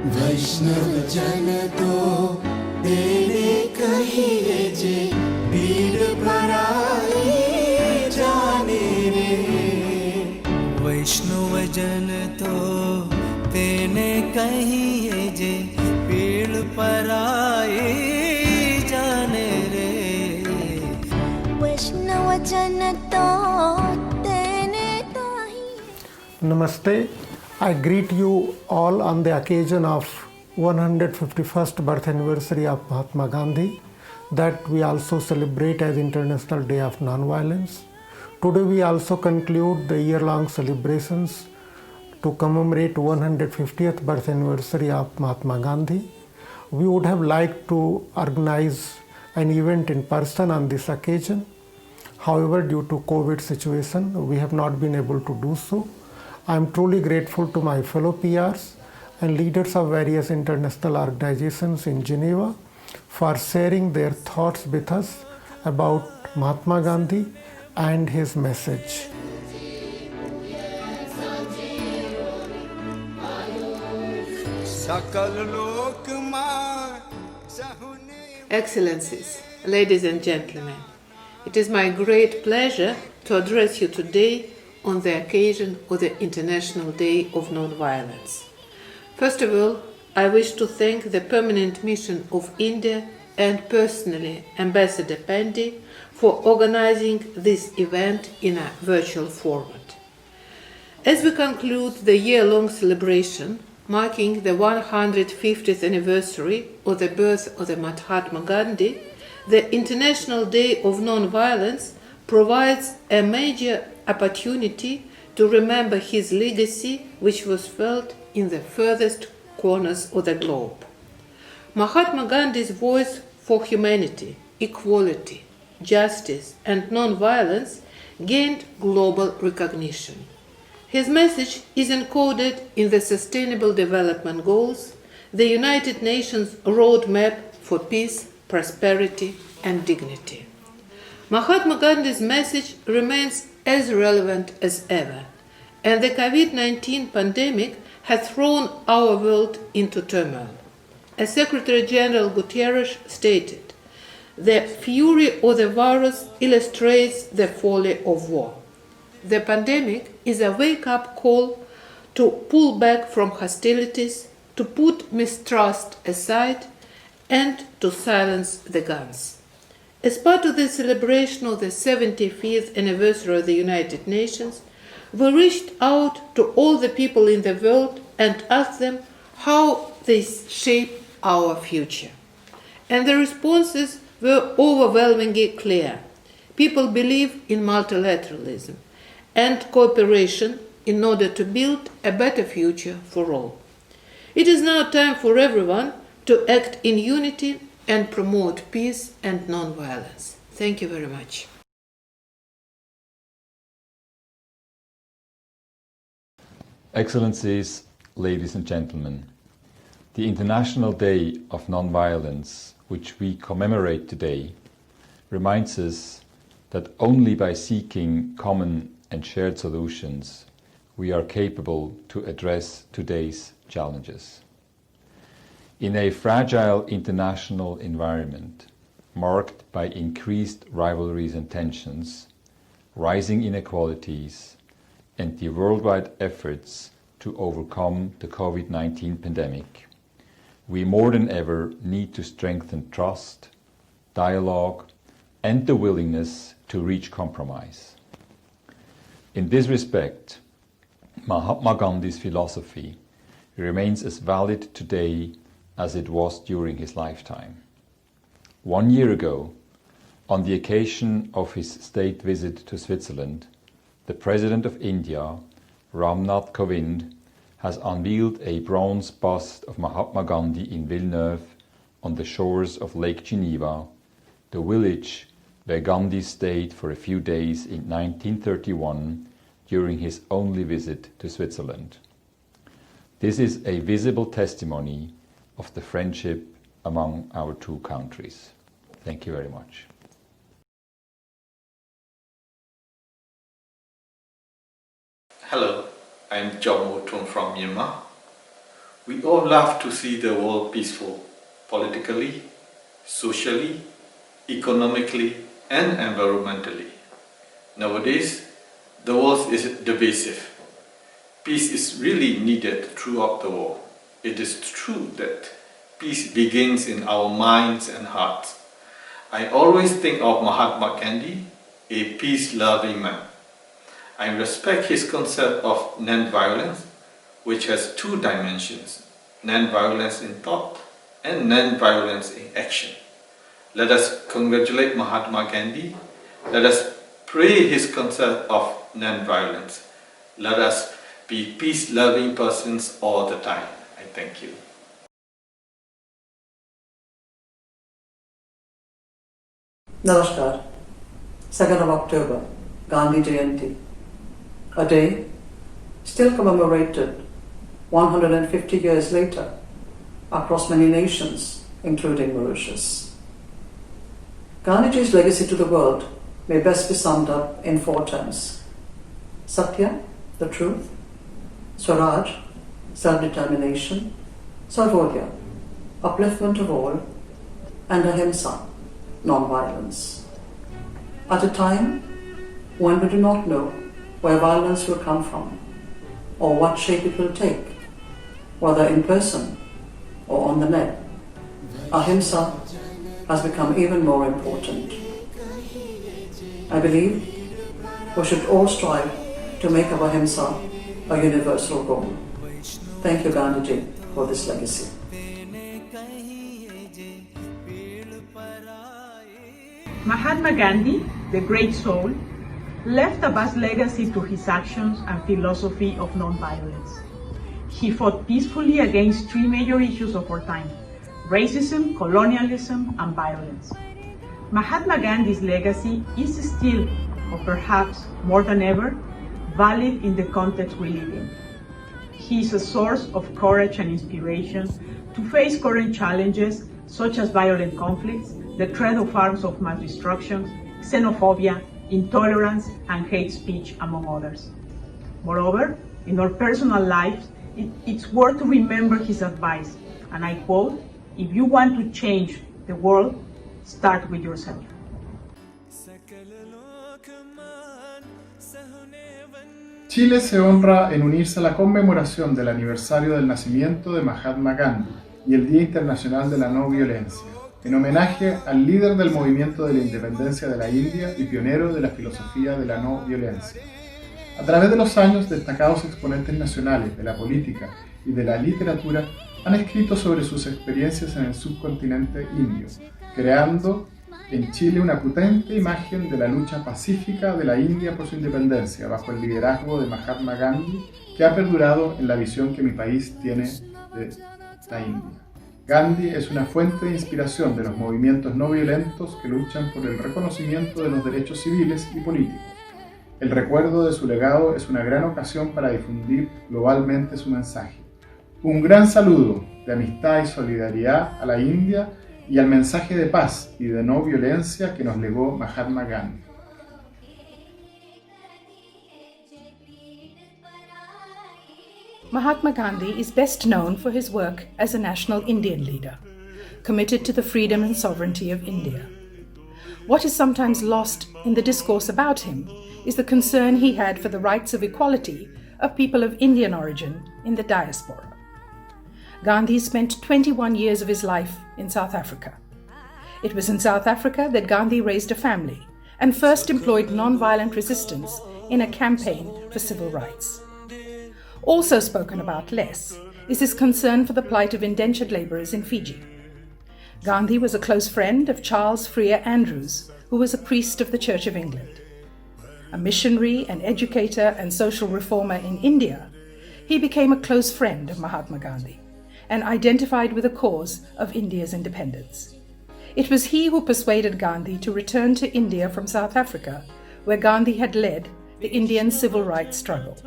वैष्णव जन तो तेरे कहिए जे पीड़ पराई जाने रे। वैष्णव जन तो तेने कहिए जे पीड़ पराई जाने रे। वैष्णव जन तो तेने कहिए। Namaste. I greet you all on the occasion of 151st birth anniversary of Mahatma Gandhi, that we also celebrate as International Day of Non-Violence. Today we also conclude the year-long celebrations to commemorate 150th birth anniversary of Mahatma Gandhi. We would have liked to organize an event in person on this occasion. However, due to COVID situation, we have not been able to do so. I am truly grateful to my fellow PRs and leaders of various international organizations in Geneva for sharing their thoughts with us about Mahatma Gandhi and his message. Excellencies, ladies and gentlemen, it is my great pleasure to address you today on the occasion of the International Day of Non-Violence. First of all, I wish to thank the Permanent Mission of India and personally Ambassador Pandey for organizing this event in a virtual format. As we conclude the year-long celebration marking the 150th anniversary of the birth of the Mahatma Gandhi, the International Day of Non-Violence provides a major opportunity to remember his legacy, which was felt in the furthest corners of the globe. Mahatma Gandhi's voice for humanity, equality, justice, and non-violence gained global recognition. His message is encoded in the Sustainable Development Goals, the United Nations Roadmap for Peace, Prosperity, and Dignity. Mahatma Gandhi's message remains as relevant as ever, and the COVID-19 pandemic has thrown our world into turmoil. As Secretary General Guterres stated, the fury of the virus illustrates the folly of war. The pandemic is a wake-up call to pull back from hostilities, to put mistrust aside, and to silence the guns. As part of the celebration of the 75th anniversary of the United Nations, we reached out to all the people in the world and asked them how they shape our future. And the responses were overwhelmingly clear. People believe in multilateralism and cooperation in order to build a better future for all. It is now time for everyone to act in unity and promote peace and non-violence. Thank you very much. Excellencies, ladies and gentlemen, the International Day of Non-Violence, which we commemorate today, reminds us that only by seeking common and shared solutions we are capable to address today's challenges. In a fragile international environment marked by increased rivalries and tensions, rising inequalities, and the worldwide efforts to overcome the COVID-19 pandemic, we more than ever need to strengthen trust, dialogue, and the willingness to reach compromise. In this respect, Mahatma Gandhi's philosophy remains as valid today as it was during his lifetime. 1 year ago, on the occasion of his state visit to Switzerland, the President of India, Ram Nath Kovind, has unveiled a bronze bust of Mahatma Gandhi in Villeneuve on the shores of Lake Geneva, the village where Gandhi stayed for a few days in 1931 during his only visit to Switzerland. This is a visible testimony of the friendship among our two countries. Thank you very much. Hello, I'm John Moton from Myanmar. We all love to see the world peaceful, politically, socially, economically, and environmentally. Nowadays, the world is divisive. Peace is really needed throughout the world. It is true that peace begins in our minds and hearts. I always think of Mahatma Gandhi, a peace-loving man. I respect his concept of non-violence, which has two dimensions, non-violence in thought and non-violence in action. Let us congratulate Mahatma Gandhi. Let us pray his concept of non-violence. Let us be peace-loving persons all the time. I thank you. Namaskar. 2nd of October, Gandhi Jayanti. A day still commemorated 150 years later across many nations, including Mauritius. Gandhiji's legacy to the world may best be summed up in 4 terms. Satya, the truth; Swaraj, self-determination; Sarvodaya, upliftment of all; and Ahimsa, non-violence. At a time when we do not know where violence will come from or what shape it will take, whether in person or on the net, Ahimsa has become even more important. I believe we should all strive to make our Ahimsa a universal goal. Thank you, Gandhiji, for this legacy. Mahatma Gandhi, the great soul, left a vast legacy through his actions and philosophy of non-violence. He fought peacefully against 3 major issues of our time: racism, colonialism, and violence. Mahatma Gandhi's legacy is still, or perhaps more than ever, valid in the context we live in. He is a source of courage and inspiration to face current challenges such as violent conflicts, the threat of arms of mass destruction, xenophobia, intolerance, and hate speech, among others. Moreover, in our personal lives, it's worth to remember his advice, and I quote, "If you want to change the world, start with yourself." Chile se honra en unirse a la conmemoración del aniversario del nacimiento de Mahatma Gandhi y el Día Internacional de la No Violencia, en homenaje al líder del movimiento de la independencia de la India y pionero de la filosofía de la no violencia. A través de los años, destacados exponentes nacionales de la política y de la literatura han escrito sobre sus experiencias en el subcontinente indio, creando en Chile una potente imagen de la lucha pacífica de la India por su independencia bajo el liderazgo de Mahatma Gandhi, que ha perdurado en la visión que mi país tiene de la India. Gandhi es una fuente de inspiración de los movimientos no violentos que luchan por el reconocimiento de los derechos civiles y políticos. El recuerdo de su legado es una gran ocasión para difundir globalmente su mensaje. Un gran saludo de amistad y solidaridad a la India y al mensaje de paz y de no violencia que nos legó Mahatma Gandhi. Mahatma Gandhi is best known for his work as a national Indian leader, committed to the freedom and sovereignty of India. What is sometimes lost in the discourse about him is the concern he had for the rights of equality of people of Indian origin in the diaspora. Gandhi spent 21 years of his life in South Africa. It was in South Africa that Gandhi raised a family and first employed non-violent resistance in a campaign for civil rights. Also spoken about less is his concern for the plight of indentured labourers in Fiji. Gandhi was a close friend of Charles Freer Andrews, who was a priest of the Church of England. A missionary, an educator and social reformer in India, he became a close friend of Mahatma Gandhi and identified with the cause of India's independence. It was he who persuaded Gandhi to return to India from South Africa, where Gandhi had led the Indian civil rights struggle.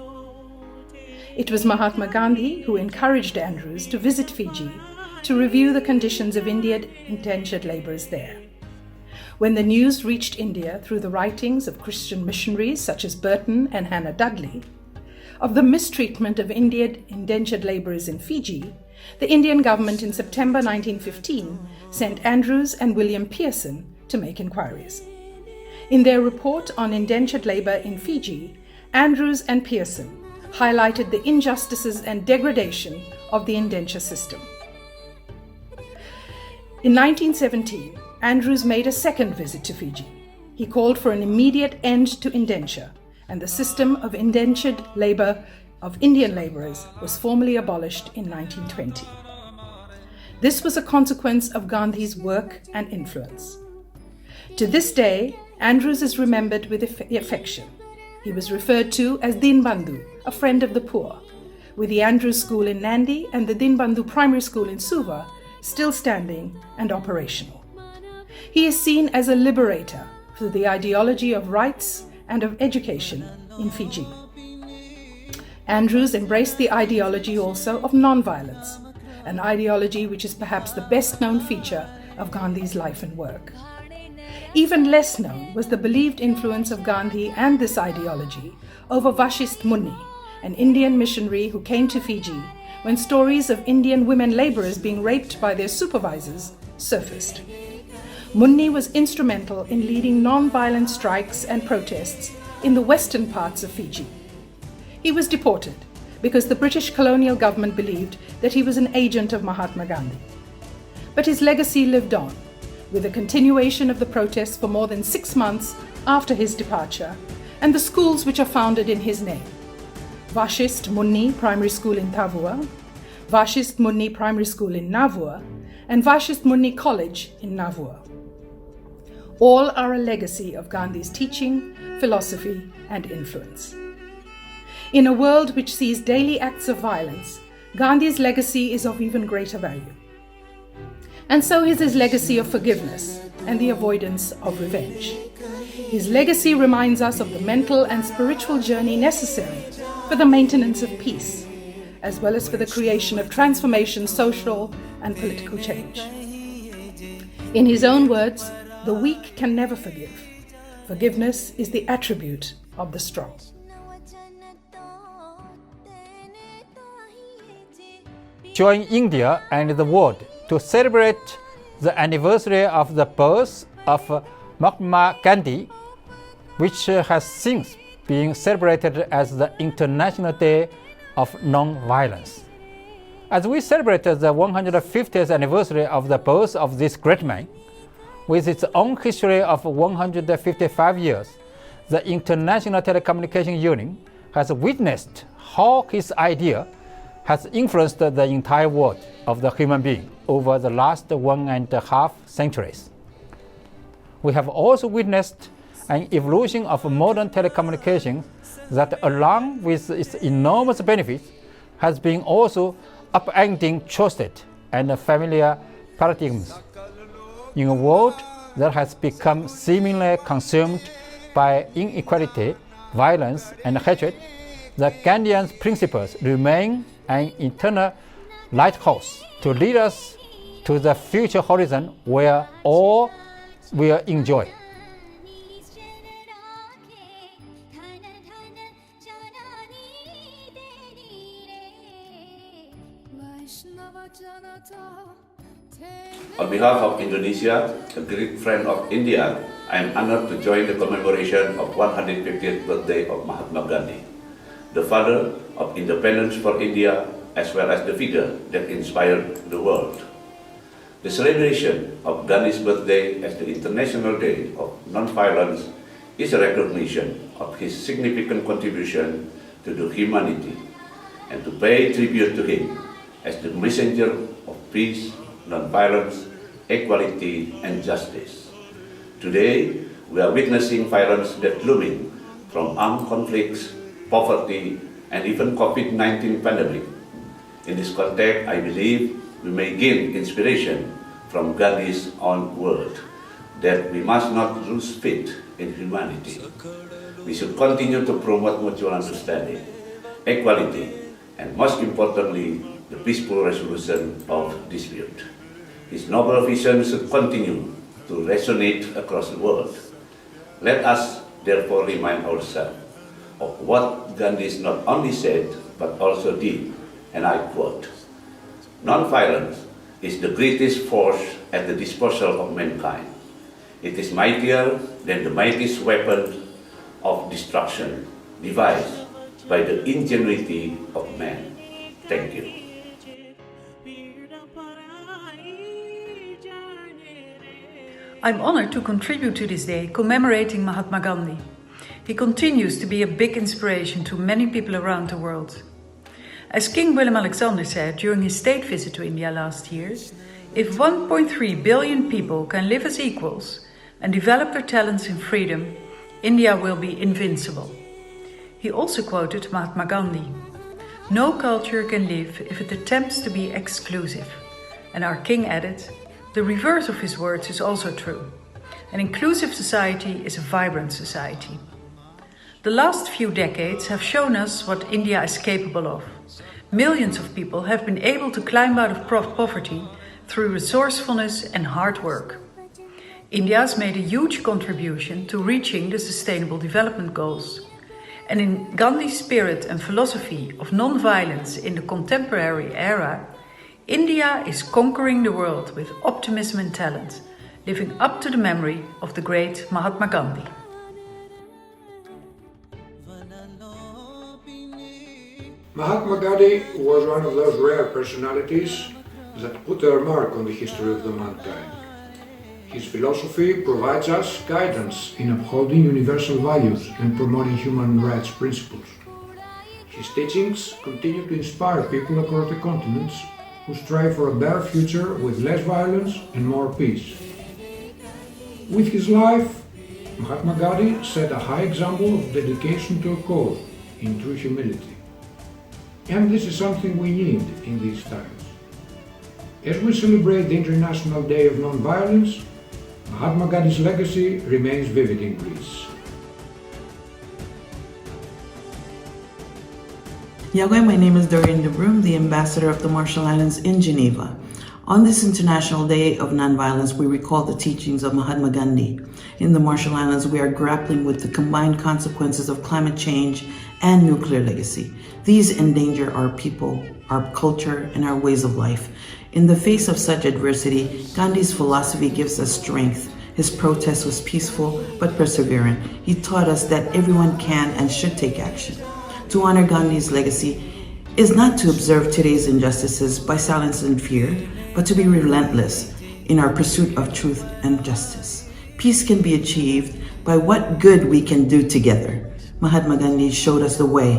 It was Mahatma Gandhi who encouraged Andrews to visit Fiji to review the conditions of Indian indentured labourers there. When the news reached India through the writings of Christian missionaries such as Burton and Hannah Dudley, of the mistreatment of Indian indentured labourers in Fiji, the Indian government in September 1915 sent Andrews and William Pearson to make inquiries. In their report on indentured labour in Fiji, Andrews and Pearson highlighted the injustices and degradation of the indenture system. In 1917, Andrews made a second visit to Fiji. He called for an immediate end to indenture, and the system of indentured labour of Indian labourers was formally abolished in 1920. This was a consequence of Gandhi's work and influence. To this day, Andrews is remembered with affection. He was referred to as Dinbandhu, a friend of the poor, with the Andrews School in Nandi and the Dinbandhu Primary School in Suva still standing and operational. He is seen as a liberator for the ideology of rights and of education in Fiji. Andrews embraced the ideology also of non-violence, an ideology which is perhaps the best known feature of Gandhi's life and work. Even less known was the believed influence of Gandhi and this ideology over Vashist Munni, an Indian missionary who came to Fiji when stories of Indian women labourers being raped by their supervisors surfaced. Munni was instrumental in leading non-violent strikes and protests in the western parts of Fiji. He was deported because the British colonial government believed that he was an agent of Mahatma Gandhi. But his legacy lived on, with a continuation of the protests for more than 6 months after his departure, and the schools which are founded in his name: Vashist Munni Primary School in Tavua, Vashist Munni Primary School in Navua, and Vashist Munni College in Navua. All are a legacy of Gandhi's teaching, philosophy, and influence. In a world which sees daily acts of violence, Gandhi's legacy is of even greater value. And so is his legacy of forgiveness and the avoidance of revenge. His legacy reminds us of the mental and spiritual journey necessary for the maintenance of peace, as well as for the creation of transformation, social and political change. In his own words, the weak can never forgive. Forgiveness is the attribute of the strong. Join India and the world to celebrate the anniversary of the birth of Mahatma Gandhi, which has since been celebrated as the International Day of Non-Violence. As we celebrate the 150th anniversary of the birth of this great man, with its own history of 155 years, the International Telecommunication Union has witnessed how his idea has influenced the entire world of the human being over the last 1.5 centuries. We have also witnessed an evolution of modern telecommunications that, along with its enormous benefits, has been also upending trusted and familiar paradigms. In a world that has become seemingly consumed by inequality, violence, and hatred, the Gandhian principles remain an eternal lighthouse to lead us to the future horizon where all will enjoy. On behalf of Indonesia, a great friend of India, I am honored to join the commemoration of 150th birthday of Mahatma Gandhi, the father of independence for India, as well as the figure that inspired the world. The celebration of Gandhi's birthday as the International Day of Non-Violence is a recognition of his significant contribution to the humanity and to pay tribute to him as the messenger of peace, non-violence, equality, and justice. Today, we are witnessing violence that looming from armed conflicts, poverty, and even COVID-19 pandemic. In this context, I believe we may gain inspiration from Gandhi's own word that we must not lose faith in humanity. We should continue to promote mutual understanding, equality, and most importantly, the peaceful resolution of dispute. His noble vision should continue to resonate across the world. Let us therefore remind ourselves of what Gandhi not only said but also did, and I quote, "Non-violence is the greatest force at the disposal of mankind. It is mightier than the mightiest weapon of destruction devised by the ingenuity of man." Thank you. I'm honored to contribute to this day commemorating Mahatma Gandhi. He continues to be a big inspiration to many people around the world. As King Willem-Alexander said during his state visit to India last year, if 1.3 billion people can live as equals and develop their talents in freedom, India will be invincible. He also quoted Mahatma Gandhi, "No culture can live if it attempts to be exclusive." And our king added, "The reverse of his words is also true. An inclusive society is a vibrant society." The last few decades have shown us what India is capable of. Millions of people have been able to climb out of poverty through resourcefulness and hard work. India has made a huge contribution to reaching the Sustainable Development Goals. And in Gandhi's spirit and philosophy of non-violence in the contemporary era, India is conquering the world with optimism and talent, living up to the memory of the great Mahatma Gandhi. Mahatma Gandhi was one of those rare personalities that put their mark on the history of the mankind. His philosophy provides us guidance in upholding universal values and promoting human rights principles. His teachings continue to inspire people across the continents who strive for a better future with less violence and more peace. With his life, Mahatma Gandhi set a high example of dedication to a cause in true humility. And this is something we need in these times. As we celebrate the International Day of Non-Violence, Mahatma Gandhi's legacy remains vivid in Greece. Yagwe, my name is Dorian de Broom, the ambassador of the Marshall Islands in Geneva. On this International Day of Nonviolence, we recall the teachings of Mahatma Gandhi. In the Marshall Islands, we are grappling with the combined consequences of climate change and nuclear legacy. These endanger our people, our culture, and our ways of life. In the face of such adversity, Gandhi's philosophy gives us strength. His protest was peaceful but perseverant. He taught us that everyone can and should take action. To honor Gandhi's legacy is not to observe today's injustices by silence and fear, but to be relentless in our pursuit of truth and justice. Peace can be achieved by what good we can do together. Mahatma Gandhi showed us the way.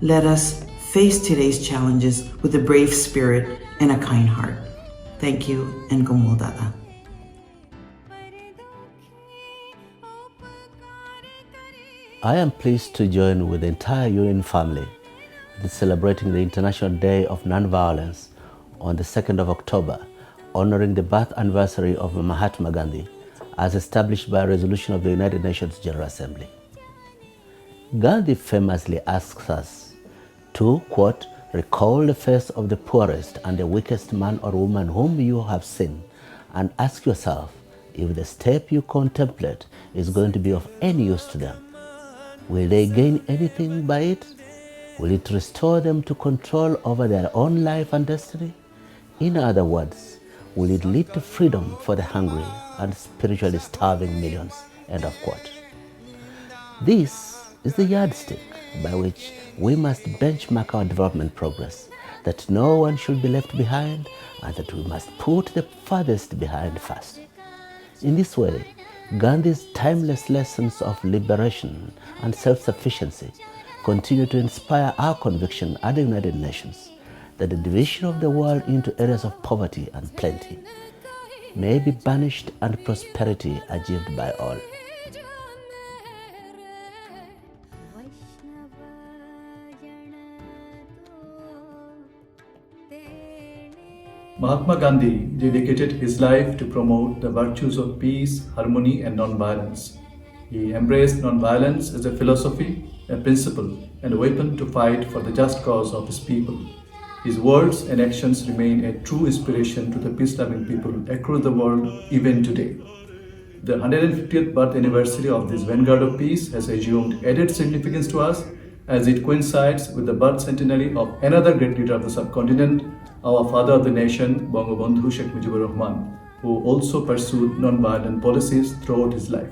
Let us face today's challenges with a brave spirit and a kind heart. Thank you and Gomodada. I am pleased to join with the entire UN family in celebrating the International Day of Nonviolence on the 2nd of October, honoring the birth anniversary of Mahatma Gandhi as established by a resolution of the United Nations General Assembly. Gandhi famously asks us to, quote, recall the face of the poorest and the weakest man or woman whom you have seen and ask yourself if the step you contemplate is going to be of any use to them. Will they gain anything by it? Will it restore them to control over their own life and destiny? In other words, will it lead to freedom for the hungry and spiritually starving millions? End of quote. This is the yardstick by which we must benchmark our development progress, that no one should be left behind and that we must put the farthest behind first. In this way, Gandhi's timeless lessons of liberation and self-sufficiency continue to inspire our conviction at the United Nations that the division of the world into areas of poverty and plenty may be banished and prosperity achieved by all. Mahatma Gandhi dedicated his life to promote the virtues of peace, harmony, and non-violence. He embraced non-violence as a philosophy, a principle, and a weapon to fight for the just cause of his people. His words and actions remain a true inspiration to the peace-loving people across the world even today. The 150th birth anniversary of this vanguard of peace has assumed added significance to us as it coincides with the birth centenary of another great leader of the subcontinent, our father of the nation, Bangabandhu Sheikh Mujibur Rahman, who also pursued non-violent policies throughout his life.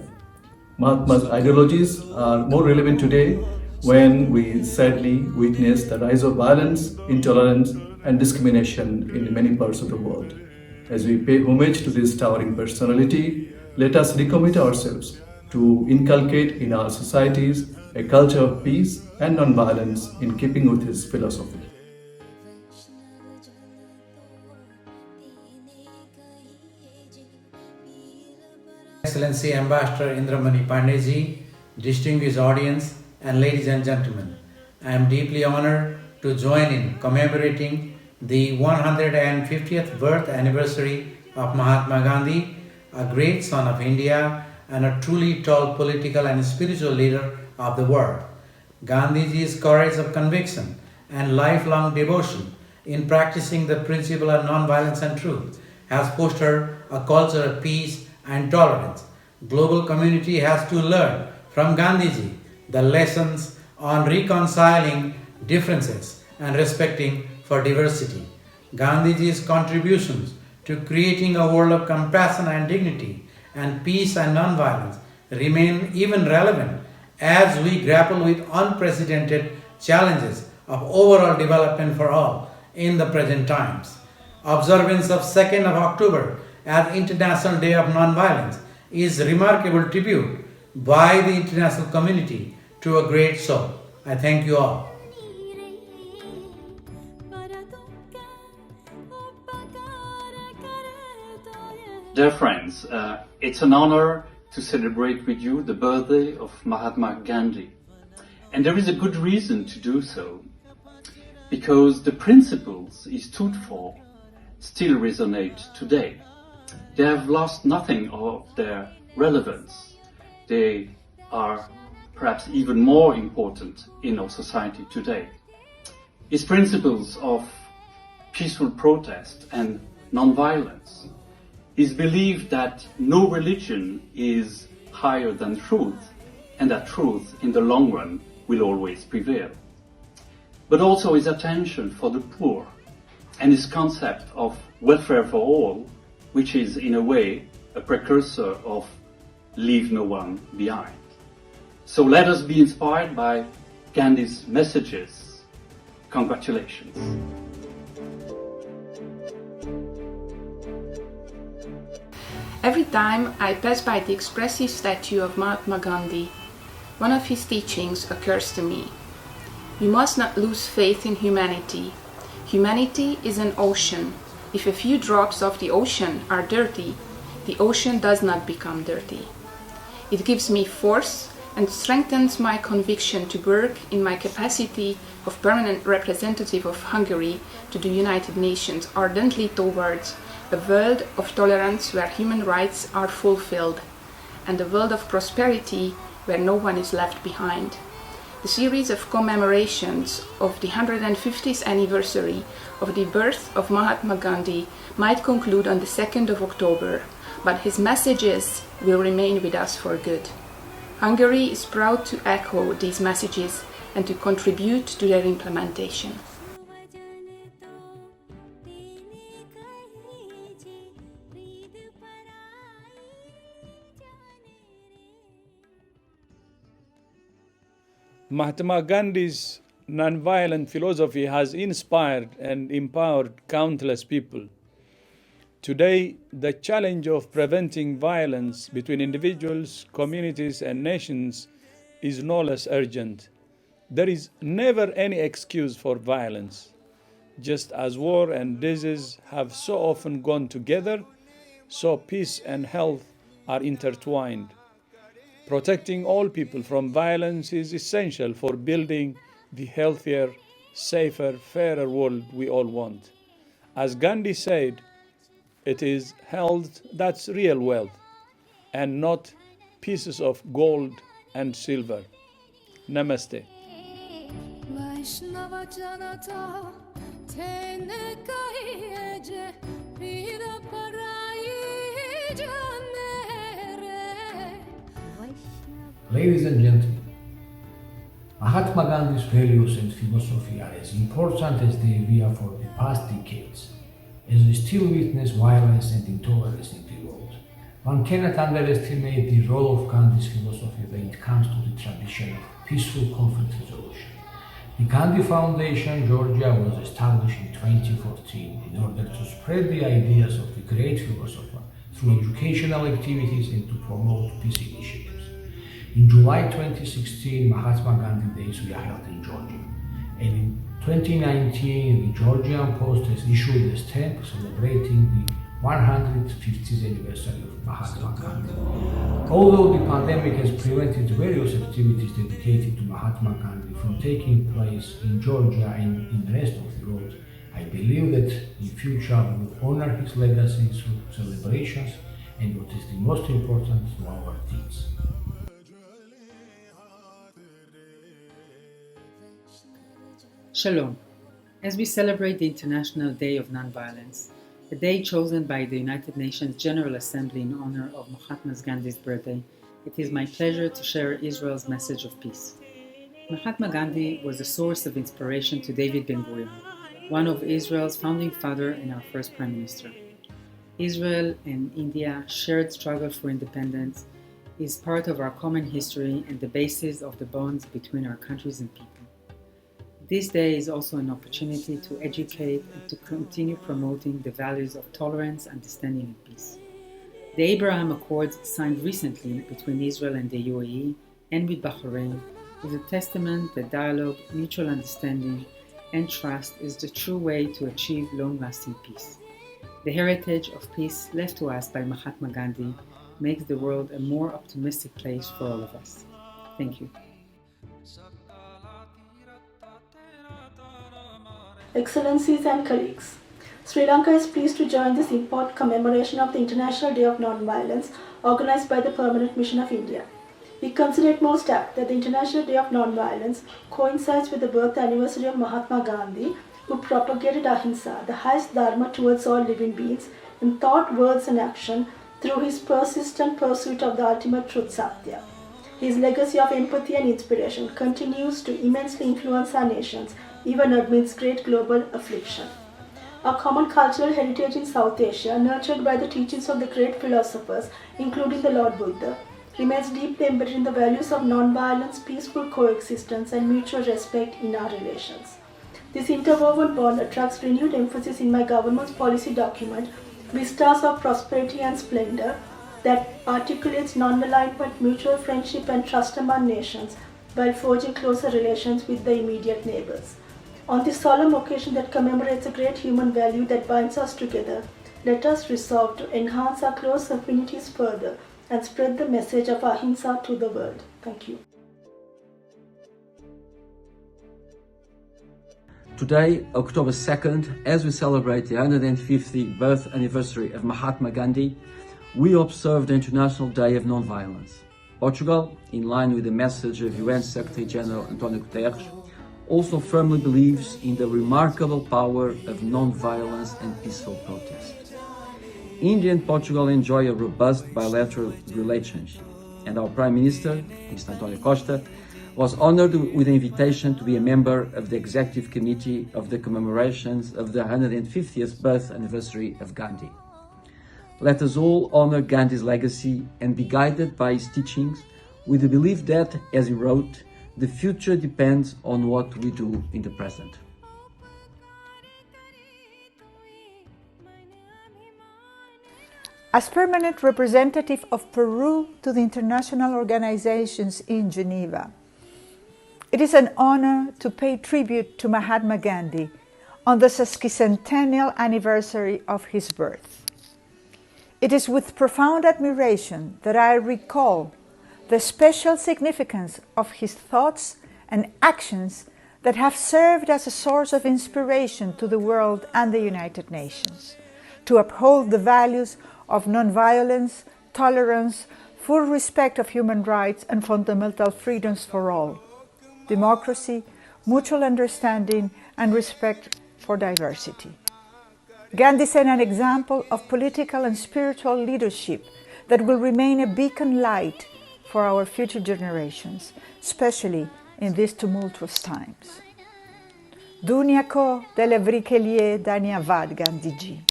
Mahatma's ideologies are more relevant today when we sadly witness the rise of violence, intolerance, and discrimination in many parts of the world. As we pay homage to this towering personality, let us recommit ourselves to inculcate in our societies a culture of peace and non-violence in keeping with his philosophy. Excellency Ambassador Indramani Pandeyji, distinguished audience, and ladies and gentlemen, I am deeply honored to join in commemorating the 150th birth anniversary of Mahatma Gandhi, a great son of India and a truly tall political and spiritual leader of the world. Gandhiji's courage of conviction and lifelong devotion in practicing the principle of non-violence and truth has fostered a culture of peace and tolerance. Global community has to learn from Gandhiji the lessons on reconciling differences and respecting for diversity. Gandhiji's contributions to creating a world of compassion and dignity and peace and non-violence remain even relevant as we grapple with unprecedented challenges of overall development for all in the present times. Observance of 2nd of October as International Day of Non-Violence is a remarkable tribute by the international community to a great soul. I thank you all. Dear friends, it's an honor to celebrate with you the birthday of Mahatma Gandhi. And there is a good reason to do so, because the principles he stood for still resonate today. They have lost nothing of their relevance. They are perhaps even more important in our society today. His principles of peaceful protest and non-violence, his belief that no religion is higher than truth, and that truth in the long run will always prevail. But also his attention for the poor, and his concept of welfare for all, which is in a way a precursor of leave no one behind. So let us be inspired by Gandhi's messages. Congratulations. Every time I pass by the expressive statue of Mahatma Gandhi, one of his teachings occurs to me. We must not lose faith in humanity. Humanity is an ocean. If a few drops of the ocean are dirty, the ocean does not become dirty. It gives me force and strengthens my conviction to work in my capacity of permanent representative of Hungary to the United Nations ardently towards a world of tolerance where human rights are fulfilled, and a world of prosperity where no one is left behind. The series of commemorations of the 150th anniversary of the birth of Mahatma Gandhi might conclude on the 2nd of October, but his messages will remain with us for good. Hungary is proud to echo these messages and to contribute to their implementation. Mahatma Gandhi's nonviolent philosophy has inspired and empowered countless people. Today, the challenge of preventing violence between individuals, communities, and nations is no less urgent. There is never any excuse for violence. Just as war and disease have so often gone together, so peace and health are intertwined. Protecting all people from violence is essential for building the healthier, safer, fairer world we all want. As Gandhi said, it is health that's real wealth, and not pieces of gold and silver. Namaste. Ladies and gentlemen, Mahatma Mahatma Gandhi's values and philosophy are as important as they were for the past decades, as we still witness violence and intolerance in the world. One cannot underestimate the role of Gandhi's philosophy when it comes to the tradition of peaceful conflict resolution. The Gandhi Foundation, Georgia, was established in 2014 in order to spread the ideas of the great philosopher through educational activities and to promote peace initiatives. In July 2016, Mahatma Gandhi Days were held in Georgia, and in 2019, the Georgian Post has issued a stamp celebrating the 150th anniversary of Mahatma Gandhi. Although the pandemic has prevented various activities dedicated to Mahatma Gandhi from taking place in Georgia and in the rest of the world, I believe that in future we will honor his legacy through celebrations and, what is the most important, through our deeds. Shalom. As we celebrate the International Day of Nonviolence, a day chosen by the United Nations General Assembly in honor of Mahatma Gandhi's birthday, it is my pleasure to share Israel's message of peace. Mahatma Gandhi was a source of inspiration to David Ben-Gurion, one of Israel's founding father and our first Prime Minister. Israel and India shared struggle for independence is part of our common history and the basis of the bonds between our countries and people. This day is also an opportunity to educate and to continue promoting the values of tolerance, understanding, and peace. The Abraham Accords signed recently between Israel and the UAE and with Bahrain is a testament that dialogue, mutual understanding, and trust is the true way to achieve long-lasting peace. The heritage of peace left to us by Mahatma Gandhi makes the world a more optimistic place for all of us. Thank you. Excellencies and colleagues, Sri Lanka is pleased to join this important commemoration of the International Day of Nonviolence organized by the Permanent Mission of India. We consider it most apt that the International Day of Nonviolence coincides with the birth anniversary of Mahatma Gandhi, who propagated ahimsa, the highest dharma towards all living beings, in thought, words and action through his persistent pursuit of the ultimate truth, Satya. His legacy of empathy and inspiration continues to immensely influence our nations, even amidst great global affliction. Our common cultural heritage in South Asia, nurtured by the teachings of the great philosophers, including the Lord Buddha, remains deeply embedded in the values of non-violence, peaceful coexistence, and mutual respect in our relations. This interwoven bond attracts renewed emphasis in my government's policy document, Vistas of Prosperity and Splendor, that articulates non-alignment, mutual friendship, and trust among nations while forging closer relations with the immediate neighbors. On this solemn occasion that commemorates a great human value that binds us together, let us resolve to enhance our close affinities further and spread the message of ahimsa to the world. Thank you. Today, October 2nd, as we celebrate the 150th birth anniversary of Mahatma Gandhi, we observe the International Day of Nonviolence. Portugal, in line with the message of UN Secretary General António Guterres, also firmly believes in the remarkable power of non-violence and peaceful protest. India and Portugal enjoy a robust bilateral relationship, and our Prime Minister, Mr. António Costa, was honored with the invitation to be a member of the Executive Committee of the commemorations of the 150th birth anniversary of Gandhi. Let us all honor Gandhi's legacy and be guided by his teachings with the belief that, as he wrote, the future depends on what we do in the present. As permanent representative of Peru to the international organizations in Geneva, it is an honor to pay tribute to Mahatma Gandhi on the sesquicentennial anniversary of his birth. It is with profound admiration that I recall the special significance of his thoughts and actions that have served as a source of inspiration to the world and the United Nations, to uphold the values of nonviolence, tolerance, full respect of human rights and fundamental freedoms for all, democracy, mutual understanding, and respect for diversity. Gandhi set an example of political and spiritual leadership that will remain a beacon light for our future generations, especially in these tumultuous times. Dunia ko delevri ke liye dhanyavad Gandhi ji.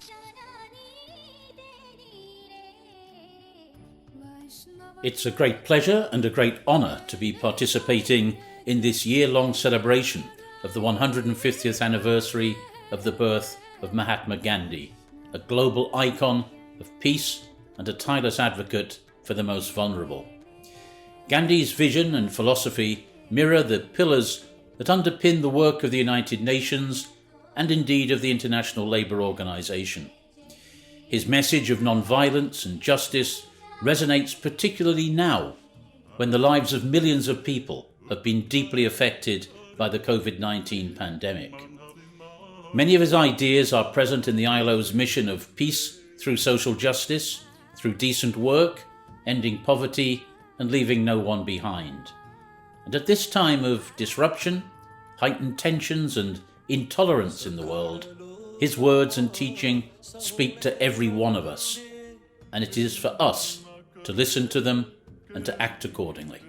It's a great pleasure and a great honour to be participating in this year-long celebration of the 150th anniversary of the birth of Mahatma Gandhi, a global icon of peace and a tireless advocate for the most vulnerable. Gandhi's vision and philosophy mirror the pillars that underpin the work of the United Nations and indeed of the International Labour Organization. His message of non-violence and justice resonates particularly now, when the lives of millions of people have been deeply affected by the COVID-19 pandemic. Many of his ideas are present in the ILO's mission of peace through social justice, through decent work, ending poverty, and leaving no one behind. And at this time of disruption, heightened tensions, and intolerance in the world, his words and teaching speak to every one of us, and it is for us to listen to them and to act accordingly.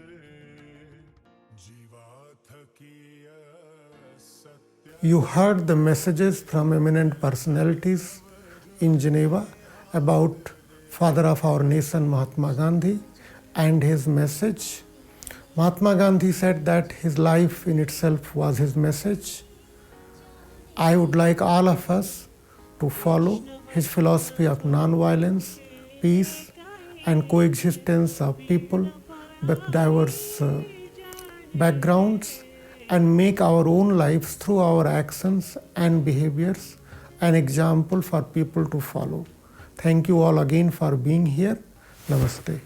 You heard the messages from eminent personalities in Geneva about father of our nation, Mahatma Gandhi, and his message. Mahatma Gandhi said that his life in itself was his message. I would like all of us to follow his philosophy of non-violence, peace, and coexistence of people with diverse backgrounds, and make our own lives through our actions and behaviors an example for people to follow. Thank you all again for being here. Namaste.